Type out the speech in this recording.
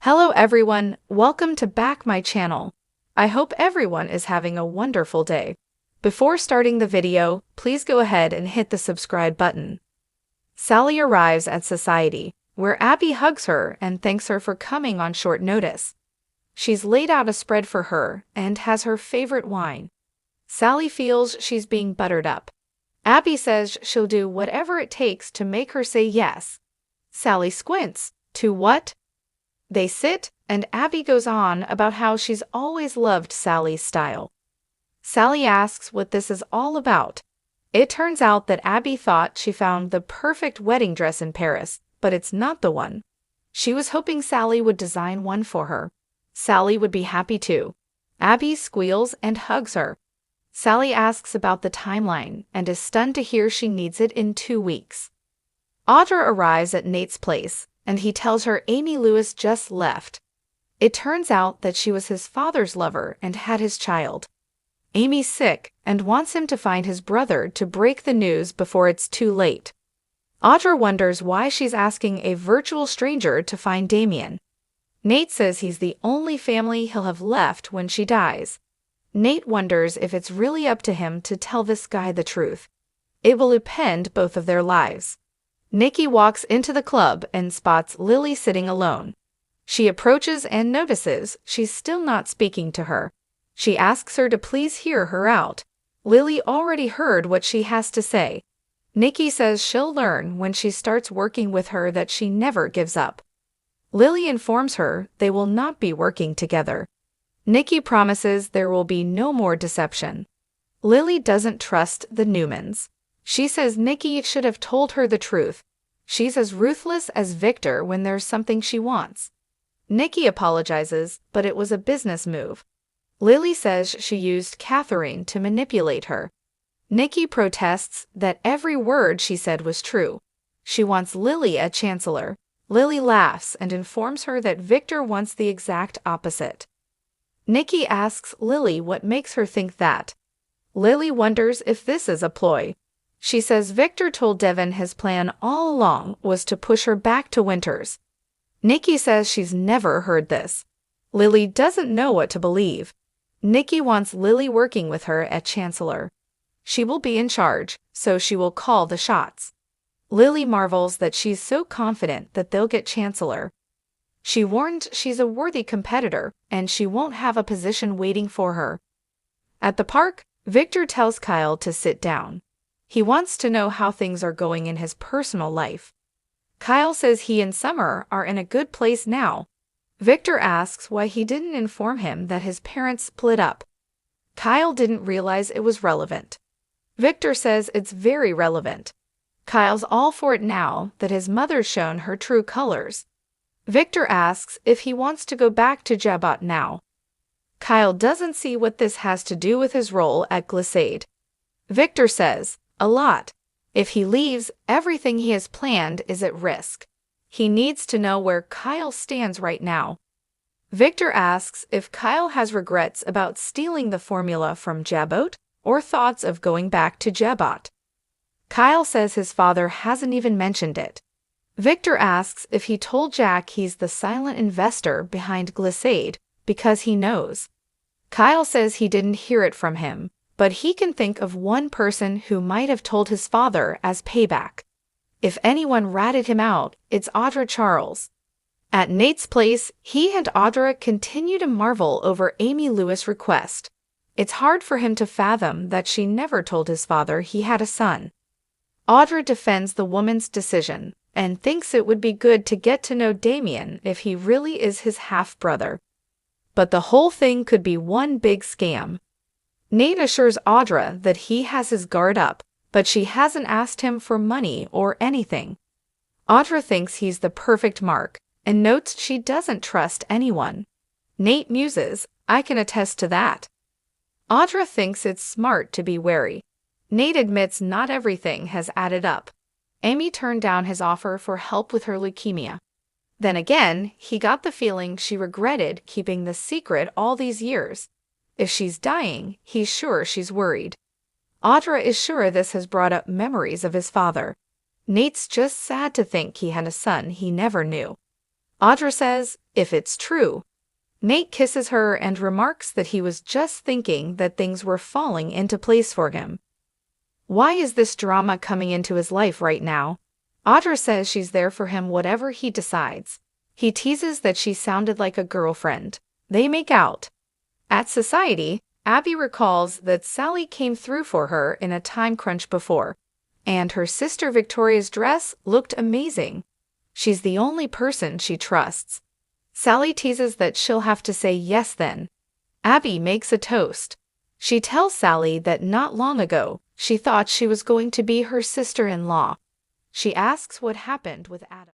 Hello everyone, welcome to back my channel. I hope everyone is having a wonderful day. Before starting the video, please go ahead and hit the subscribe button. Sally arrives at Society, where Abby hugs her and thanks her for coming on short notice. She's laid out a spread for her and has her favorite wine. Sally feels she's being buttered up. Abby says she'll do whatever it takes to make her say yes. Sally squints. To what? They sit, and Abby goes on about how she's always loved Sally's style. Sally asks what this is all about. It turns out that Abby thought she found the perfect wedding dress in Paris, but it's not the one. She was hoping Sally would design one for her. Sally would be happy too. Abby squeals and hugs her. Sally asks about the timeline and is stunned to hear she needs it in 2 weeks. Audra arrives at Nate's place, and he tells her Amy Lewis just left. It turns out that she was his father's lover and had his child. Amy's sick and wants him to find his brother to break the news before it's too late. Audra wonders why she's asking a virtual stranger to find Damien. Nate says he's the only family he'll have left when she dies. Nate wonders if it's really up to him to tell this guy the truth. It will upend both of their lives. Nikki walks into the club and spots Lily sitting alone. She approaches and notices she's still not speaking to her. She asks her to please hear her out. Lily already heard what she has to say. Nikki says she'll learn when she starts working with her that she never gives up. Lily informs her they will not be working together. Nikki promises there will be no more deception. Lily doesn't trust the Newmans. She says Nikki should have told her the truth. She's as ruthless as Victor when there's something she wants. Nikki apologizes, but it was a business move. Lily says she used Catherine to manipulate her. Nikki protests that every word she said was true. She wants Lily a chancellor. Lily laughs and informs her that Victor wants the exact opposite. Nikki asks Lily what makes her think that. Lily wonders if this is a ploy. She says Victor told Devon his plan all along was to push her back to Winters. Nikki says she's never heard this. Lily doesn't know what to believe. Nikki wants Lily working with her at Chancellor. She will be in charge, so she will call the shots. Lily marvels that she's so confident that they'll get Chancellor. She warns she's a worthy competitor and she won't have a position waiting for her. At the park, Victor tells Kyle to sit down. He wants to know how things are going in his personal life. Kyle says he and Summer are in a good place now. Victor asks why he didn't inform him that his parents split up. Kyle didn't realize it was relevant. Victor says it's very relevant. Kyle's all for it now that his mother's shown her true colors. Victor asks if he wants to go back to Jabot now. Kyle doesn't see what this has to do with his role at Glissade. Victor says, a lot. If he leaves, everything he has planned is at risk. He needs to know where Kyle stands right now. Victor asks if Kyle has regrets about stealing the formula from Jabot or thoughts of going back to Jabot. Kyle says his father hasn't even mentioned it. Victor asks if he told Jack he's the silent investor behind Glissade because he knows. Kyle says he didn't hear it from him, but he can think of one person who might have told his father as payback. If anyone ratted him out, it's Audra Charles. At Nate's place, he and Audra continue to marvel over Amy Lewis' request. It's hard for him to fathom that she never told his father he had a son. Audra defends the woman's decision and thinks it would be good to get to know Damien if he really is his half-brother. But the whole thing could be one big scam. Nate assures Audra that he has his guard up, but she hasn't asked him for money or anything. Audra thinks he's the perfect mark and notes she doesn't trust anyone. Nate muses, I can attest to that. Audra thinks it's smart to be wary. Nate admits not everything has added up. Amy turned down his offer for help with her leukemia. Then again, he got the feeling she regretted keeping the secret all these years. If she's dying, he's sure she's worried. Audra is sure this has brought up memories of his father. Nate's just sad to think he had a son he never knew. Audra says, if it's true. Nate kisses her and remarks that he was just thinking that things were falling into place for him. Why is this drama coming into his life right now? Audra says she's there for him whatever he decides. He teases that she sounded like a girlfriend. They make out. At society, Abby recalls that Sally came through for her in a time crunch before, and her sister Victoria's dress looked amazing. She's the only person she trusts. Sally teases that she'll have to say yes then. Abby makes a toast. She tells Sally that not long ago, she thought she was going to be her sister-in-law. She asks what happened with Adam.